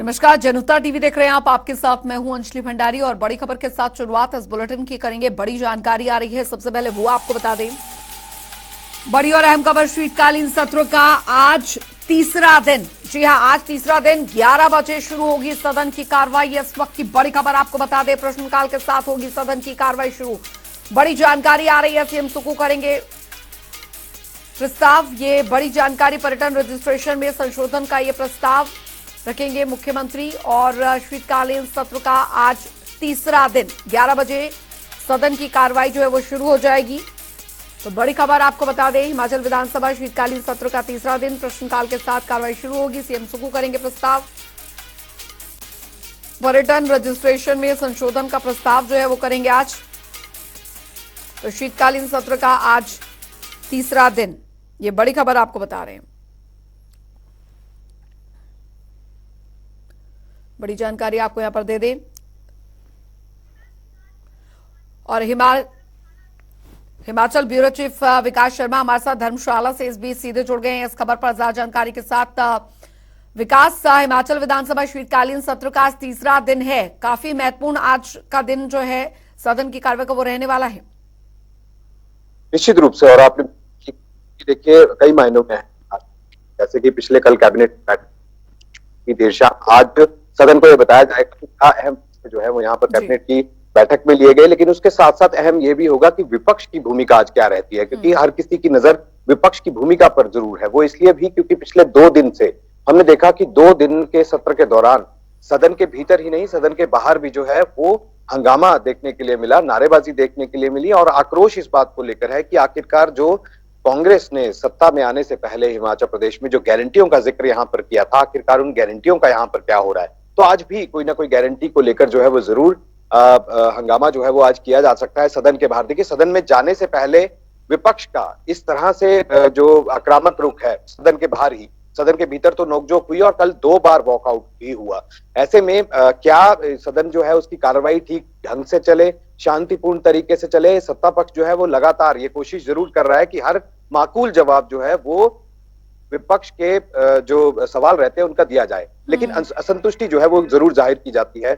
नमस्कार, जनता टीवी देख रहे हैं आप। आपके साथ मैं हूं अंजलि भंडारी और बड़ी खबर के साथ शुरुआत इस बुलेटिन की करेंगे। बड़ी जानकारी आ रही है, सबसे पहले वो आपको बता दें। बड़ी और अहम खबर, शीतकालीन सत्र का आज तीसरा दिन। जी हां, आज तीसरा दिन 11 बजे शुरू होगी सदन की कार्रवाई। इस वक्त की बड़ी खबर आपको बता दें, प्रश्नकाल के साथ होगी सदन की कार्रवाई शुरू। बड़ी जानकारी आ रही है, सीएम सुक्कू करेंगे प्रस्ताव। ये बड़ी जानकारी, पर्यटन रजिस्ट्रेशन में संशोधन का ये प्रस्ताव रखेंगे मुख्यमंत्री। और शीतकालीन सत्र का आज तीसरा दिन 11 बजे सदन की कार्रवाई जो है वो शुरू हो जाएगी। तो बड़ी खबर आपको बता दें, हिमाचल विधानसभा शीतकालीन सत्र का तीसरा दिन, प्रश्नकाल के साथ कार्रवाई शुरू होगी। सीएम सुक्कू करेंगे प्रस्ताव। पर्यटन रजिस्ट्रेशन में संशोधन का प्रस्ताव जो है वो करेंगे आज। तो शीतकालीन सत्र का आज तीसरा दिन, ये बड़ी खबर आपको बता रहे हैं। बड़ी जानकारी आपको यहां पर दे दें। और हिमाचल ब्यूरो चीफ विकास शर्मा हमारे साथ धर्मशाला से इस बीच सीधे जुड़ गए हैं इस खबर पर ज्यादा जानकारी के साथ। विकास, हिमाचल विधानसभा शीतकालीन सत्र का आज तीसरा दिन है, काफी महत्वपूर्ण आज का दिन जो है सदन की कार्रवाई का वो रहने वाला है। निश्चित रूप से, और आपने देखिए कई मायनों में है, जैसे कि पिछले कल कैबिनेट की देर शाम आज सदन को यह बताया जाएगा कि क्या अहम जो है वो यहाँ पर कैबिनेट की बैठक में लिए गए, लेकिन उसके साथ साथ अहम यह भी होगा कि विपक्ष की भूमिका आज क्या रहती है, क्योंकि हर किसी की नजर विपक्ष की भूमिका पर जरूर है। वो इसलिए भी क्योंकि पिछले 2 दिन से हमने देखा कि 2 दिन के सत्र के दौरान सदन के भीतर ही नहीं, सदन के बाहर भी जो है वो हंगामा देखने के लिए मिला, नारेबाजी देखने के लिए मिली। और आक्रोश इस बात को लेकर है कि आखिरकार जो कांग्रेस ने सत्ता में आने से पहले हिमाचल प्रदेश में जो गारंटियों का जिक्र यहाँ पर किया था, आखिरकार उन गारंटियों का यहाँ पर क्या हो रहा है। तो आज भी कोई ना कोई गारंटी को लेकर जो है वो जरूर हंगामा जो है वो आज किया जा सकता है सदन के बाहर। देखिए, सदन में जाने से पहले विपक्ष का इस तरह से जो आक्रामक रुख है सदन के बाहर ही, सदन के भीतर तो नोकझोंक हुई और कल 2 बार वॉकआउट भी हुआ। ऐसे में क्या सदन जो है उसकी कार्रवाई ठीक ढंग से चले, शांतिपूर्ण तरीके से चले। सत्ता पक्ष जो है वो लगातार ये कोशिश जरूर कर रहा है कि हर माकूल जवाब जो है वो विपक्ष के जो सवाल रहते हैं उनका दिया जाए, लेकिन असंतुष्टि जो है वो जरूर जाहिर की जाती है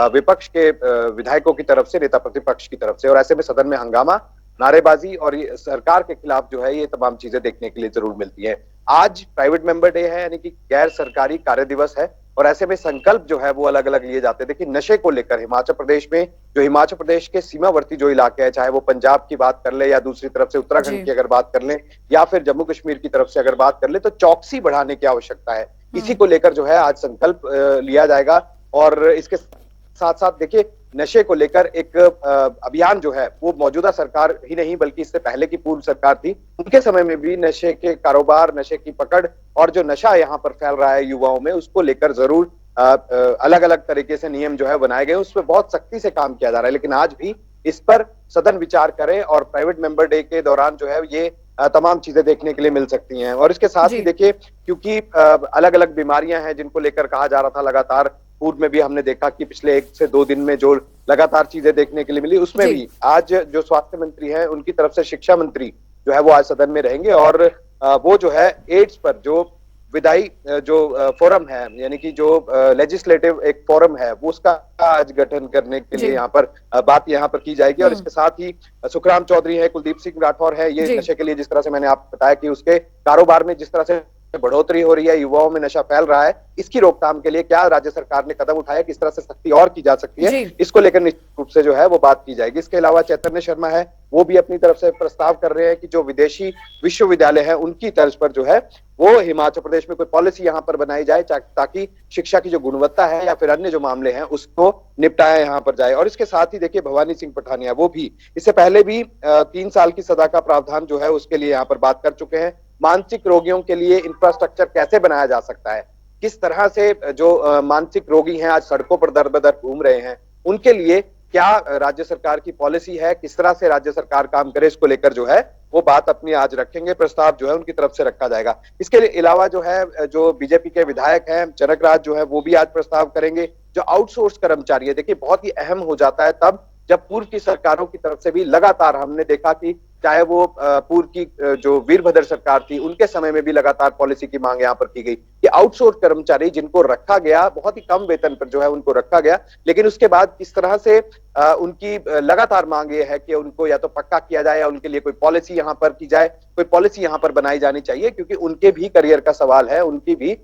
विपक्ष के विधायकों की तरफ से, नेता प्रतिपक्ष की तरफ से। और ऐसे में सदन में हंगामा, नारेबाजी और सरकार के खिलाफ जो है ये तमाम चीजें देखने के लिए जरूर मिलती है। आज प्राइवेट मेंबर डे है, यानी कि गैर सरकारी कार्य दिवस है, और ऐसे में संकल्प जो है वो अलग अलग लिए जाते हैं। देखिए, नशे को लेकर हिमाचल प्रदेश में, जो हिमाचल प्रदेश के सीमावर्ती जो इलाके हैं, चाहे वो पंजाब की बात कर ले या दूसरी तरफ से उत्तराखंड की अगर बात कर ले या फिर जम्मू कश्मीर की तरफ से अगर बात कर ले, तो चौकसी बढ़ाने की आवश्यकता है। इसी को लेकर जो है आज संकल्प लिया जाएगा। और इसके साथ साथ देखिए, नशे को लेकर एक अभियान जो है वो मौजूदा सरकार ही नहीं बल्कि इससे पहले की पूर्व सरकार थी, उनके समय में भी नशे के कारोबार, नशे की पकड़ और जो नशा यहाँ पर फैल रहा है युवाओं में, उसको लेकर जरूर अलग अलग तरीके से नियम जो है बनाए गए, उसमें बहुत सख्ती से काम किया जा रहा है। लेकिन आज भी इस पर सदन विचार करे और प्राइवेट मेंबर डे के दौरान जो है ये तमाम चीजें देखने के लिए मिल सकती हैं। और इसके साथ ही देखिए, क्योंकि अलग अलग बीमारियां हैं जिनको लेकर कहा जा रहा था लगातार, पूर्व में भी हमने देखा कि पिछले 1 से 2 दिन में जो लगातार चीजें देखने के लिए मिली, उसमें भी आज जो स्वास्थ्य मंत्री हैं उनकी तरफ से शिक्षा मंत्री जो है वो आज सदन में रहेंगे। और वो जो है एड्स पर जो विधायी जो फोरम है, यानी कि जो लेजिस्लेटिव एक फोरम है, वो उसका आज गठन करने के लिए यहाँ पर बात यहाँ पर की जाएगी। और इसके साथ ही सुखराम चौधरी है, कुलदीप सिंह राठौर है, ये नशे के लिए जिस तरह से मैंने आपको बताया कि उसके कारोबार में जिस तरह से बढ़ोतरी हो रही है, युवाओं में नशा फैल रहा है, इसकी रोकथाम के लिए क्या राज्य सरकार ने कदम उठाया, किस तरह से सख्ती और की जा सकती है, इसको लेकर निश्चित रूप से जो है वो बात की जाएगी। इसके अलावा चैतन्य शर्मा है, वो भी अपनी तरफ से प्रस्ताव कर रहे हैं कि जो विदेशी विश्वविद्यालय है उनकी तर्ज पर जो है वो हिमाचल प्रदेश में कोई पॉलिसी यहाँ पर बनाई जाए, ताकि शिक्षा की जो गुणवत्ता है या फिर अन्य जो मामले हैं उसको निपटाया यहाँ पर जाए। और इसके साथ ही देखिए, भवानी सिंह पठानिया वो भी इससे पहले भी 3 साल की सजा का प्रावधान जो है उसके लिए यहाँ पर बात कर चुके हैं। मानसिक रोगियों के लिए इंफ्रास्ट्रक्चर कैसे बनाया जा सकता है, किस तरह से जो मानसिक रोगी हैं आज सड़कों पर दर बदर घूम रहे हैं, उनके लिए क्या राज्य सरकार की पॉलिसी है, किस तरह से राज्य सरकार काम करे, इसको लेकर जो है वो बात अपनी आज रखेंगे, प्रस्ताव जो है उनकी तरफ से रखा जाएगा। इसके अलावा जो है जो बीजेपी के विधायक हैं जनक राज जो है वो भी आज प्रस्ताव करेंगे। जो आउटसोर्स कर्मचारी है, देखिए बहुत ही अहम हो जाता है तब जब पूर्व की सरकारों की तरफ से भी लगातार हमने देखा कि चाहे वो पूर्व की जो वीरभद्र सरकार थी उनके समय में भी लगातार पॉलिसी की मांग यहाँ पर की गई कि आउटसोर्स कर्मचारी जिनको रखा गया बहुत ही कम वेतन पर जो है उनको रखा गया, लेकिन उसके बाद किस तरह से उनकी लगातार मांग ये है कि उनको या तो पक्का किया जाए या उनके लिए कोई पॉलिसी यहाँ पर की जाए, कोई पॉलिसी यहाँ पर बनाई जानी चाहिए, क्योंकि उनके भी करियर का सवाल है, उनकी भी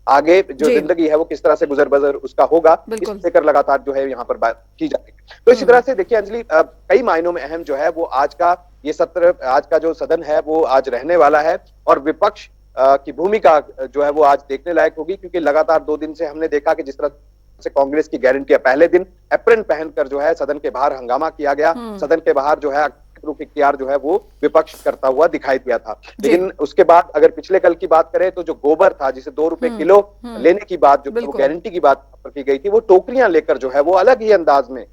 आगे जो जिंदगी है वो किस तरह से गुजर बसर उसका होगा, इस लेकर लगातार जो है यहाँ पर बात की जाती है। तो इसी तरह से देखिए अंजलि, कई मायनों में अहम जो है वो आज का ये सत्र, आज का जो सदन है वो आज रहने वाला है, और विपक्ष की भूमिका जो है वो आज देखने लायक होगी, क्योंकि लगातार 2 दिन से हमने देखा कि जिस तरह से कांग्रेस की गारंटी है, पहले दिन एप्रन पहनकर जो है सदन के बाहर हंगामा किया गया, सदन के बाहर जो है रूप इख्तियार जो है वो विपक्ष करता हुआ दिखाई दिया था। लेकिन उसके बाद अगर पिछले कल की बात करें तो जो गोबर था जिसे 2 रुपए किलो लेने की बात जो वो गारंटी की बात की गई थी, वो टोकरियां लेकर जो है वो अलग ही अंदाज में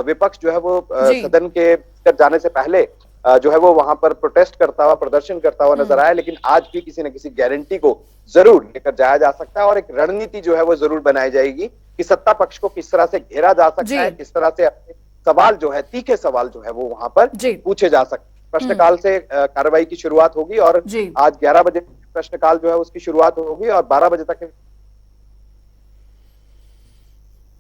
विपक्ष जो है वो सदन के जाने से पहले जो है वो वहां पर प्रोटेस्ट करता हुआ, प्रदर्शन करता हुआ नजर आया। लेकिन आज भी किसी न किसी गारंटी को जरूर लेकर जाया जा सकता है, और एक रणनीति जो है वो जरूर बनाई जाएगी कि सत्ता पक्ष को किस तरह से घेरा जा सकता है, किस तरह से अपने सवाल जो है, तीखे सवाल जो है वो वहां पर पूछे जा सकते हैं। प्रश्नकाल से कार्रवाई की शुरुआत होगी, और आज 11 बजे प्रश्नकाल जो है उसकी शुरुआत होगी और 12 बजे तक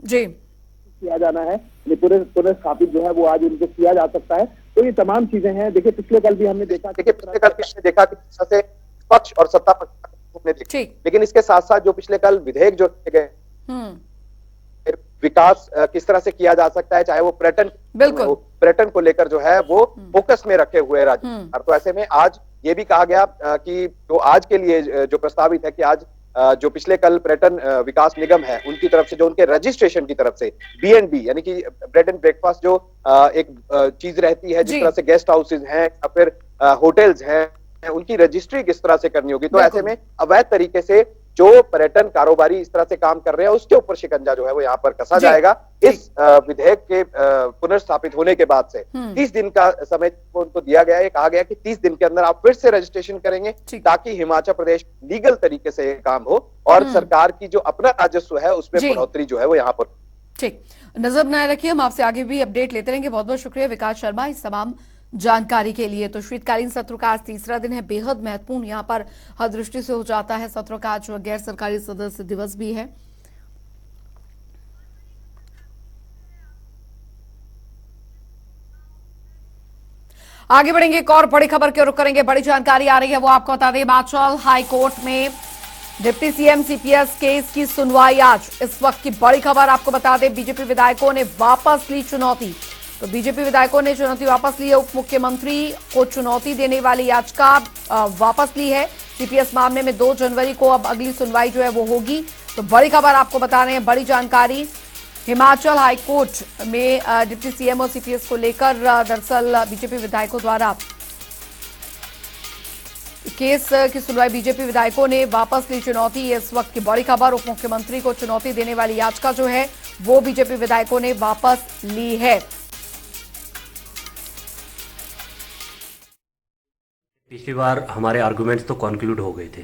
किया जाना है। पुनर्स्थापित जो है वो आज उनको किया जा सकता है। तो ये तमाम चीजें हैं। देखिए पिछले कल भी हमने देखा, देखा कि से पक्ष और सत्ता पक्ष ने देखा, लेकिन इसके साथ साथ जो पिछले कल विधेयक जो गए, विकास किस तरह से किया जा सकता है, चाहे वो पर्यटन को लेकर जो है वो फोकस में रखे हुए राज्य सरकार। तो ऐसे में आज ये भी कहा गया कि जो आज के लिए जो प्रस्तावित है कि आज जो पिछले कल पर्यटन विकास निगम है उनकी तरफ से जो उनके रजिस्ट्रेशन की तरफ से B&B यानी कि ब्रेड एंड ब्रेकफास्ट जो एक चीज रहती है, जिस तरह से गेस्ट हाउसेज हैं या फिर होटल्स हैं, उनकी रजिस्ट्री किस तरह से करनी होगी। तो ऐसे में अवैध तरीके से जो पर्यटन कारोबारी इस तरह से काम कर रहे हैं उसके ऊपर शिकंजा जो है वो यहाँ पर कसा जाएगा। इस विधेयक के पुनर्स्थापित होने के बाद से 30 दिन का समय उनको दिया गया है। कहा गया कि 30 दिन के अंदर आप फिर से रजिस्ट्रेशन करेंगे ताकि हिमाचल प्रदेश लीगल तरीके से काम हो और सरकार की जो अपना राजस्व है उसमें बढ़ोतरी जो है वो यहाँ पर। ठीक, नजर बनाए रखिए, हम आपसे आगे भी अपडेट लेते रहेंगे। बहुत बहुत शुक्रिया विकास शर्मा इस तमाम जानकारी के लिए। तो शीतकालीन सत्र का आज तीसरा दिन है, बेहद महत्वपूर्ण यहाँ पर हर दृष्टि से हो जाता है सत्र का। आज गैर सरकारी सदस्य दिवस भी है। आगे बढ़ेंगे, एक और बड़ी खबर की रुख करेंगे। बड़ी जानकारी आ रही है, वो आपको बता दें। हिमाचल हाई कोर्ट में डिप्टी सीएम सीपीएस केस की सुनवाई आज। इस वक्त की बड़ी खबर आपको बता दें, बीजेपी विधायकों ने वापस ली चुनौती। तो बीजेपी विधायकों ने चुनौती वापस ली है। उप मुख्यमंत्री को चुनौती देने वाली याचिका वापस ली है। सीपीएस मामले में 2 जनवरी को अब अगली सुनवाई जो है वो होगी। तो बड़ी खबर आपको बता रहे हैं, बड़ी जानकारी। हिमाचल हाई कोर्ट में डिप्टी सीएम और सीपीएस को लेकर दरअसल बीजेपी विधायकों द्वारा केस की सुनवाई बीजेपी विधायकों ने वापस ली चुनौती। इस वक्त की बड़ी खबर, उप मुख्यमंत्री को चुनौती देने वाली याचिका जो है वो बीजेपी विधायकों ने वापस ली है। पिछली बार हमारे आर्गुमेंट्स तो कॉन्क्लूड हो गए थे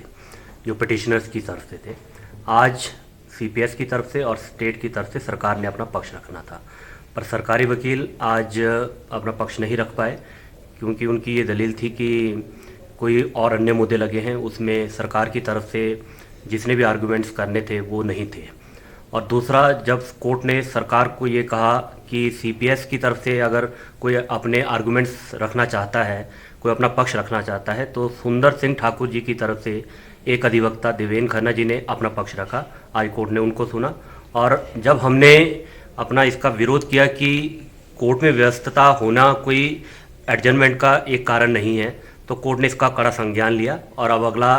जो पिटिशनर्स की तरफ से थे। आज सीपीएस की तरफ से और स्टेट की तरफ से सरकार ने अपना पक्ष रखना था, पर सरकारी वकील आज अपना पक्ष नहीं रख पाए, क्योंकि उनकी ये दलील थी कि कोई और अन्य मुद्दे लगे हैं, उसमें सरकार की तरफ से जितने भी आर्गुमेंट्स करने थे वो नहीं थे। और दूसरा, जब कोर्ट ने सरकार को ये कहा कि सीपीएस की तरफ से अगर कोई अपने आर्गुमेंट्स रखना चाहता है, कोई अपना पक्ष रखना चाहता है, तो सुंदर सिंह ठाकुर जी की तरफ से एक अधिवक्ता देवेंद्र खन्ना जी ने अपना पक्ष रखा। आज कोर्ट ने उनको सुना, और जब हमने अपना इसका विरोध किया कि कोर्ट में व्यस्तता होना कोई एडजर्नमेंट का एक कारण नहीं है, तो कोर्ट ने इसका कड़ा संज्ञान लिया और अब अगला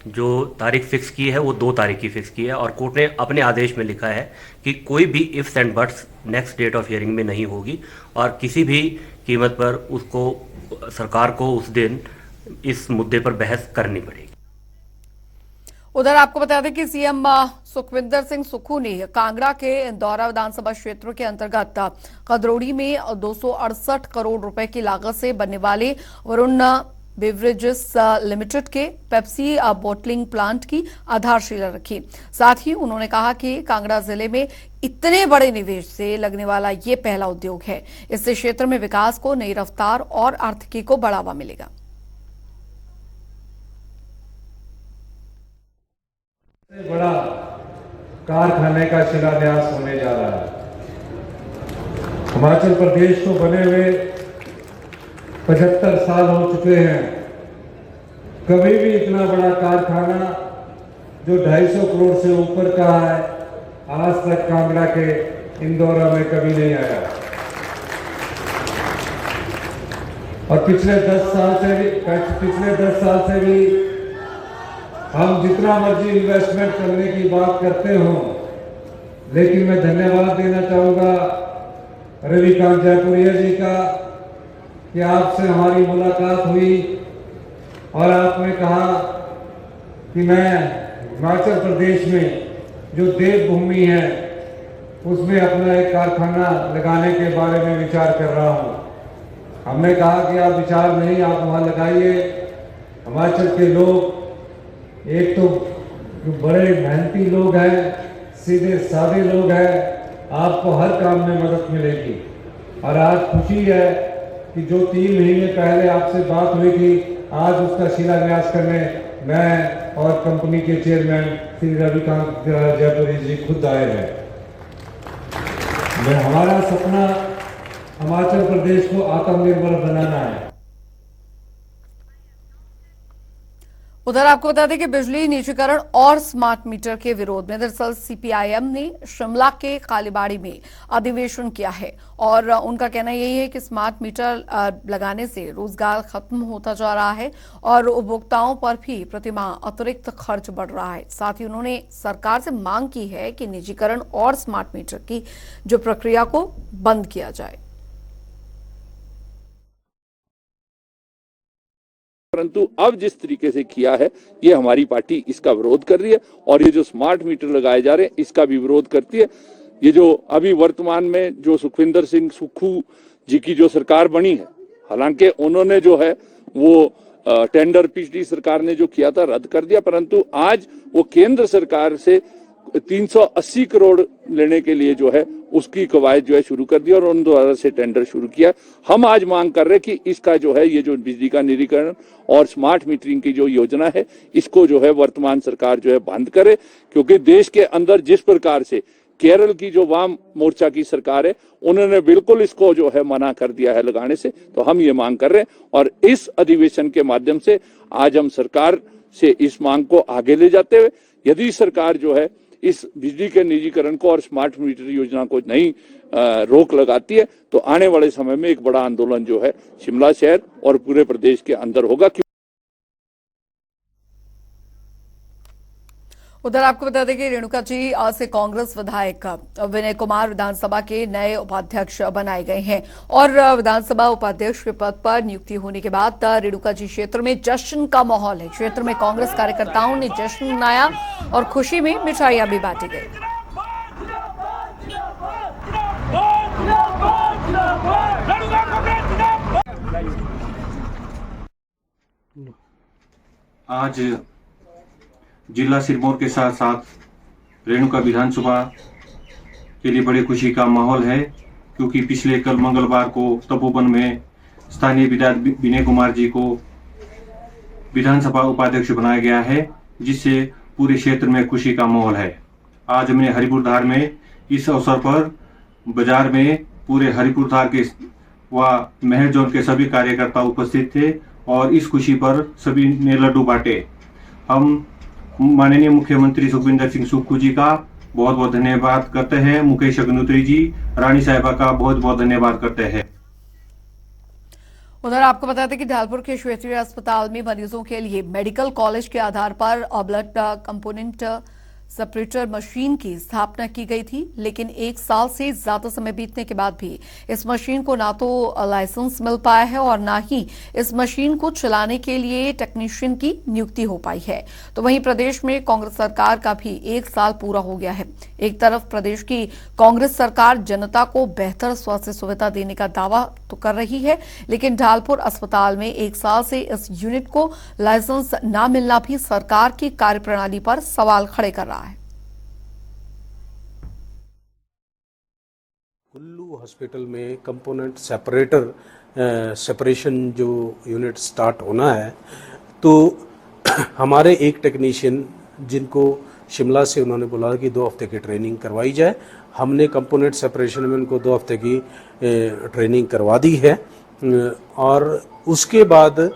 जो तारीख फिक्स की है वो 2 तारीख की फिक्स की है। और कोर्ट ने अपने आदेश में लिखा है कि कोई भी ifs and buts next date of hearing में नहीं होगी, और किसी भी कीमत पर उसको सरकार को उस दिन इस मुद्दे पर बहस करनी पड़ेगी। उधर आपको बता दें कि सीएम सुखविंदर सिंह सुक्खू ने कांगड़ा के दौरा विधानसभा क्षेत्र के अंतर्गत कदरोड़ी में 268 करोड़ रुपए की लागत से बनने वाले वरुण बेवरेजेस लिमिटेड के पेप्सी बॉटलिंग प्लांट की आधारशिला रखी। साथ ही उन्होंने कहा कि कांगड़ा जिले में इतने बड़े निवेश से लगने वाला ये पहला उद्योग है। इससे क्षेत्र में विकास को नई रफ्तार और आर्थिकी को बढ़ावा मिलेगा। बड़ा कारखाने का शिलान्यास होने जा रहा है। हिमाचल प्रदेश को बने हुए 75 साल हो चुके हैं। कभी भी इतना बड़ा कारखाना जो 250 करोड़ से ऊपर का है आज तक कांगड़ा के इंदौरा में कभी नहीं आया। और पिछले 10 साल से भी हम जितना मर्जी इन्वेस्टमेंट करने की बात करते हो, लेकिन मैं धन्यवाद देना चाहूंगा रविकांत जयपुरिया जी का कि आपसे हमारी मुलाकात हुई और आपने कहा कि मैं हिमाचल प्रदेश में जो देवभूमि है उसमें अपना एक कारखाना लगाने के बारे में विचार कर रहा हूं। हमने कहा कि आप विचार नहीं, आप वहां लगाइए। हिमाचल के लोग एक तो बड़े मेहनती लोग हैं, सीधे साधे लोग हैं, आपको हर काम में मदद मिलेगी। और आज खुशी है कि जो 3 महीने पहले आपसे बात हुई थी, आज उसका शिलान्यास करने मैं और कंपनी के चेयरमैन श्री रविकांत जयपुरी जी खुद आए हैं। हमारा सपना हिमाचल प्रदेश को आत्मनिर्भर बनाना है। उधर आपको बता दें कि बिजली निजीकरण और स्मार्ट मीटर के विरोध में दरअसल सीपीआईएम ने शिमला के कालीबाड़ी में अधिवेशन किया है और उनका कहना यही है कि स्मार्ट मीटर लगाने से रोजगार खत्म होता जा रहा है और उपभोक्ताओं पर भी प्रतिमाह अतिरिक्त खर्च बढ़ रहा है। साथ ही उन्होंने सरकार से मांग की है कि निजीकरण और स्मार्ट मीटर की जो प्रक्रिया को बंद किया जाए। परंतु अब जिस तरीके से किया है ये हमारी पार्टी इसका विरोध कर रही है और ये जो स्मार्ट मीटर लगाए जा रहे हैं इसका भी विरोध करती है। ये जो अभी वर्तमान में जो सुखविंदर सिंह सुक्खू जी की जो सरकार बनी है, हालांकि उन्होंने जो है वो टेंडर पिछली सरकार ने जो किया था रद्द कर दिया, परंतु आज वो केंद्र सरकार से 380 करोड़ लेने के लिए जो है उसकी कवायद जो है शुरू कर दी और उन द्वारा से टेंडर शुरू किया। हम आज मांग कर रहे हैं कि इसका जो है ये जो बिजली का निरीकरण और स्मार्ट मीटरिंग की जो योजना है इसको जो है वर्तमान सरकार जो है बंद करे, क्योंकि देश के अंदर जिस प्रकार से केरल की जो वाम मोर्चा की सरकार है उन्होंने बिल्कुल इसको जो है मना कर दिया है लगाने से, तो हम ये मांग कर रहे हैं और इस अधिवेशन के माध्यम से आज हम सरकार से इस मांग को आगे ले जाते हुए यदि सरकार जो है इस बिजली के निजीकरण को और स्मार्ट मीटर योजना को नहीं रोक लगाती है तो आने वाले समय में एक बड़ा आंदोलन जो है शिमला शहर और पूरे प्रदेश के अंदर होगा। उधर आपको बता दें कि रेणुका जी से कांग्रेस विधायक विनय कुमार विधानसभा के नए उपाध्यक्ष बनाए गए हैं और विधानसभा उपाध्यक्ष के पद पर नियुक्ति होने के बाद रेणुका जी क्षेत्र में जश्न का माहौल है। क्षेत्र में कांग्रेस कार्यकर्ताओं ने जश्न मनाया और खुशी में मिठाइयां भी बांटी गई। आज जिला सिरमौर के साथ साथ रेणुका विधानसभा के लिए बड़ी खुशी का माहौल है, क्योंकि पिछले कल मंगलवार को तपोवन में स्थानीय विधायक विनय कुमार जी को विधानसभा उपाध्यक्ष बनाया गया है, जिससे पूरे क्षेत्र में खुशी का माहौल है। आज हमने हरिपुर धार में इस अवसर पर बाजार में पूरे हरिपुर धार के व महर जोन के सभी कार्यकर्ता उपस्थित थे और इस खुशी पर सभी ने लड्डू बांटे। हम माननीय मुख्यमंत्री सुखविंदर सिंह सुक्खू जी का बहुत बहुत धन्यवाद करते हैं। मुकेश अग्निहोत्री जी, रानी साहिबा का बहुत बहुत धन्यवाद करते हैं। उधर आपको बता दें कि ढालपुर के क्षेत्रीय अस्पताल में मरीजों के लिए मेडिकल कॉलेज के आधार पर ब्लड कंपोनेंट सेपरेटर मशीन की स्थापना की गई थी, लेकिन 1 साल से ज्यादा समय बीतने के बाद भी इस मशीन को ना तो लाइसेंस मिल पाया है और ना ही इस मशीन को चलाने के लिए टेक्नीशियन की नियुक्ति हो पाई है। तो वहीं प्रदेश में कांग्रेस सरकार का भी 1 साल पूरा हो गया है। एक तरफ प्रदेश की कांग्रेस सरकार जनता को बेहतर स्वास्थ्य सुविधा देने का दावा तो कर रही है, लेकिन ढालपुर अस्पताल में 1 साल से इस यूनिट को लाइसेंस न मिलना भी सरकार की कार्यप्रणाली पर सवाल खड़े कर रहा है। कुल्लू हॉस्पिटल में कंपोनेंट सेपरेशन जो यूनिट स्टार्ट होना है, तो हमारे एक टेक्नीशियन जिनको शिमला से उन्होंने बोला कि 2 हफ्ते की ट्रेनिंग करवाई जाए। हमने कंपोनेंट सेपरेशन में उनको 2 हफ्ते की ट्रेनिंग करवा दी है और उसके बाद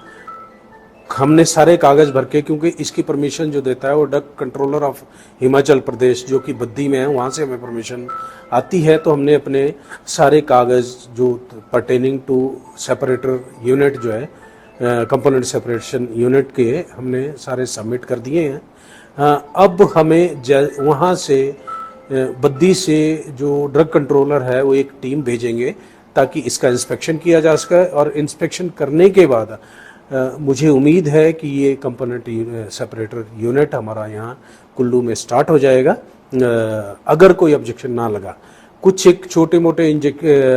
हमने सारे कागज़ भर के, क्योंकि इसकी परमिशन जो देता है वो drug controller of Himachal Pradesh जो कि बद्दी में है, वहाँ से हमें परमिशन आती है। तो हमने अपने सारे कागज़ जो परटेनिंग टू सेपरेटर यूनिट जो है कंपोनेंट सेपरेशन यूनिट के हमने सारे सबमिट कर दिए हैं। अब हमें वहाँ से बद्दी से जो ड्रग कंट्रोलर है वो एक टीम भेजेंगे ताकि इसका इंस्पेक्शन किया जा सके और इंस्पेक्शन करने के बाद मुझे उम्मीद है कि ये कंपोनेंट सेपरेटर यूनिट हमारा यहाँ कुल्लू में स्टार्ट हो जाएगा, अगर कोई ऑब्जेक्शन ना लगा। कुछ एक छोटे मोटे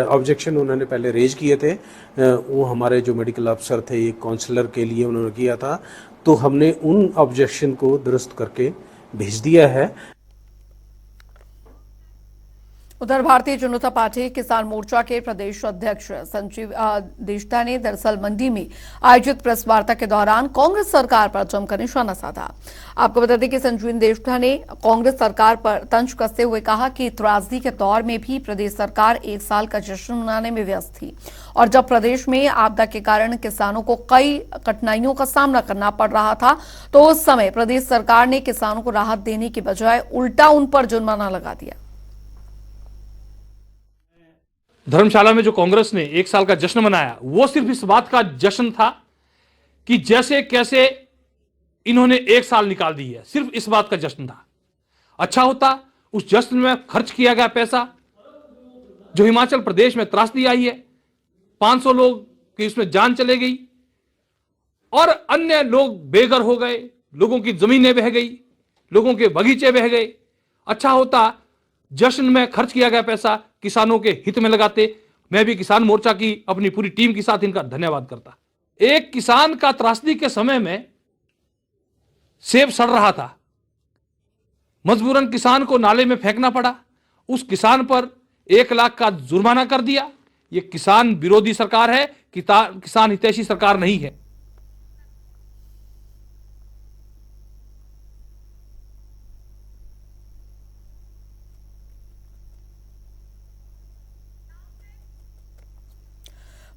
ऑब्जेक्शन उन्होंने पहले रेज किए थे, वो हमारे जो मेडिकल अफसर थे, एक काउंसलर के लिए उन्होंने किया था, तो हमने उन ऑब्जेक्शन को दुरुस्त करके भेज दिया है। उधर भारतीय जनता पार्टी किसान मोर्चा के प्रदेश अध्यक्ष संजीव देष्टा ने दरअसल मंडी में आयोजित प्रेस वार्ता के दौरान कांग्रेस सरकार पर जमकर निशाना साधा। आपको बता दें कि संजीव देष्टा ने कांग्रेस सरकार पर तंज कसते हुए कहा कि त्रासदी के दौर में भी प्रदेश सरकार 1 साल का जश्न मनाने में व्यस्त थी और जब प्रदेश में आपदा के कारण किसानों को कई कठिनाइयों का सामना करना पड़ रहा था, तो उस समय प्रदेश सरकार ने किसानों को राहत देने की बजाय उल्टा उन पर जुर्माना लगा दिया। धर्मशाला में जो कांग्रेस ने 1 साल का जश्न मनाया, वो सिर्फ इस बात का जश्न था कि जैसे कैसे इन्होंने 1 साल निकाल दी है, सिर्फ इस बात का जश्न था। अच्छा होता उस जश्न में खर्च किया गया पैसा, जो हिमाचल प्रदेश में त्रासदी आई है, 500 लोग की उसमें जान चले गई और अन्य लोग बेघर हो गए, लोगों की जमीनें बह गई, लोगों के बगीचे बह गए। अच्छा होता जश्न में खर्च किया गया पैसा किसानों के हित में लगाते। मैं भी किसान मोर्चा की अपनी पूरी टीम के साथ इनका धन्यवाद करता। एक किसान का त्रासदी के समय में सेब सड़ रहा था, मजबूरन किसान को नाले में फेंकना पड़ा, उस किसान पर 1 लाख का जुर्माना कर दिया। यह किसान विरोधी सरकार है, किसान हितैषी सरकार नहीं है।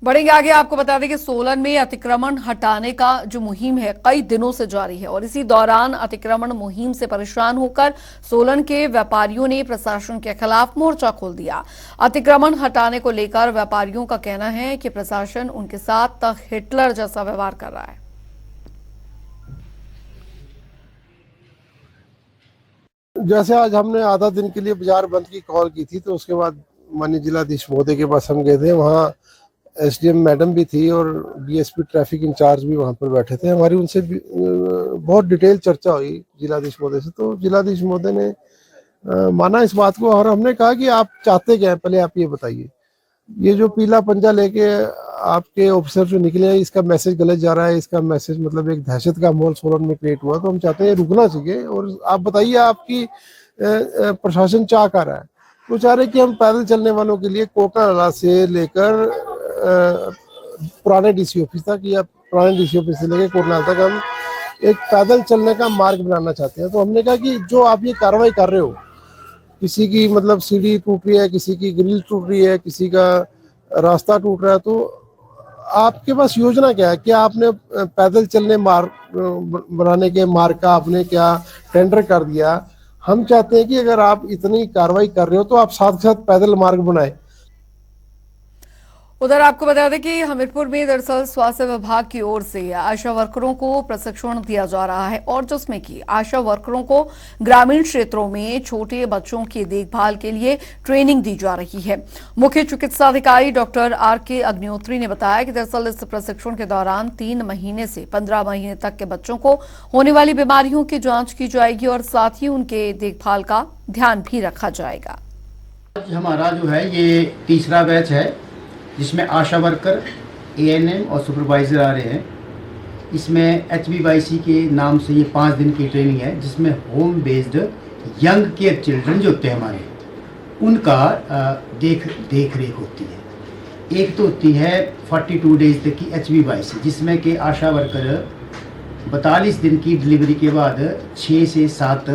बढ़ेंगे आगे। आपको बता दें कि सोलन में अतिक्रमण हटाने का जो मुहिम है कई दिनों से जारी है और इसी दौरान अतिक्रमण मुहिम से परेशान होकर सोलन के व्यापारियों ने प्रशासन के खिलाफ मोर्चा खोल दिया। अतिक्रमण हटाने को लेकर व्यापारियों का कहना है कि प्रशासन उनके साथ हिटलर जैसा व्यवहार कर रहा है। जैसे आज हमने आधा दिन के लिए बाजार बंद की कॉल की थी, तो उसके बाद माननीय जिलाधीश महोदय के पास हम गए थे। वहाँ एसडीएम मैडम भी थी और डीएसपी ट्रैफिक इंचार्ज भी वहाँ पर बैठे थे। हमारी उनसे बहुत डिटेल चर्चा हुई जिलाधीश महोदय से। तो जिलाधीश महोदय ने माना इस बात को और हमने कहा कि आप चाहते क्या है, पहले आप ये बताइए। ये जो पीला पंजा लेके आपके ऑफिसर जो निकले हैं, इसका मैसेज गलत जा रहा है। इसका मैसेज मतलब एक दहशत का माहौल सोलन में क्रिएट हुआ। तो हम चाहते हैं रुकना चाहिए और आप बताइए आपकी प्रशासन चाह कर रहा है। तो चाह रहे कि हम पैदल चलने वालों के लिए कोकानाला से लेकर पुराने डीसी ऑफिस तक या पुराने डीसी ऑफिस से लेकर कोटनाल तक हम एक पैदल चलने का मार्ग बनाना चाहते हैं। तो हमने कहा कि जो आप ये कार्रवाई कर रहे हो, किसी की मतलब सीढ़ी टूट रही है, किसी की ग्रिल टूट रही है, किसी का रास्ता टूट रहा है, तो आपके पास योजना क्या है? क्या आपने पैदल चलने मार्ग बनाने के मार्ग का आपने क्या टेंडर कर दिया? हम चाहते हैं कि अगर आप इतनी कार्रवाई कर रहे हो तो आप साथ साथ पैदल मार्ग बनाए। उधर आपको बता दें कि हमीरपुर में दरअसल स्वास्थ्य विभाग की ओर से आशा वर्करों को प्रशिक्षण दिया जा रहा है और जिसमें कि आशा वर्करों को ग्रामीण क्षेत्रों में छोटे बच्चों की देखभाल के लिए ट्रेनिंग दी जा रही है। मुख्य चिकित्सा अधिकारी डॉक्टर आर.के. अग्निहोत्री ने बताया कि दरअसल इस प्रशिक्षण के दौरान 3 महीने से 15 महीने तक के बच्चों को होने वाली बीमारियों की जांच की जाएगी और साथ ही उनके देखभाल का ध्यान भी रखा जाएगा। आज हमारा जो है ये तीसरा बैच है जिसमें आशा वर्कर, एएनएम और सुपरवाइज़र आ रहे हैं। इसमें HBYC के नाम से ये 5 दिन की ट्रेनिंग है जिसमें home based young care children जो होते हैं हमारे उनका देख रेख होती है। एक तो होती है 42 डेज तक की HBYC जिसमें कि आशा वर्कर 42 दिन की डिलीवरी के बाद 6 से 7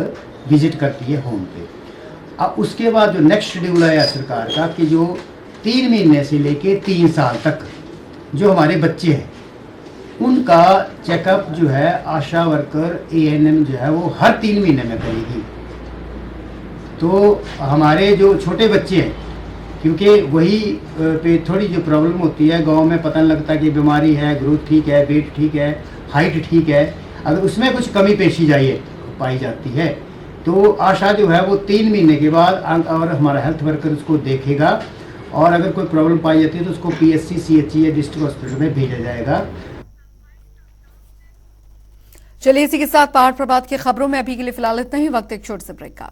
विजिट करती है होम पे। अब उसके बाद जो नेक्स्ट शेड्यूल आया सरकार का कि जो 3 महीने से लेके 3 साल तक जो हमारे बच्चे हैं उनका चेकअप जो है आशा वर्कर एएनएम जो है वो हर 3 महीने में करेगी। तो हमारे जो छोटे बच्चे हैं क्योंकि वही पे थोड़ी जो प्रॉब्लम होती है, गांव में पता नहीं लगता कि बीमारी है, ग्रोथ ठीक है, वेट ठीक है, हाइट ठीक है, अगर उसमें कुछ कमी पेशी पाई जाती है तो आशा जो है वो 3 महीने के बाद और हमारा हेल्थ वर्कर उसको देखेगा और अगर कोई प्रॉब्लम पाई जाती है तो उसको PSC, CHE या डिस्ट्रिक्ट हॉस्पिटल में भेजा जाएगा। चलिए इसी के साथ पहाड़ प्रभात की खबरों में अभी के लिए फिलहाल इतना ही। वक्त एक छोटे से ब्रेक का।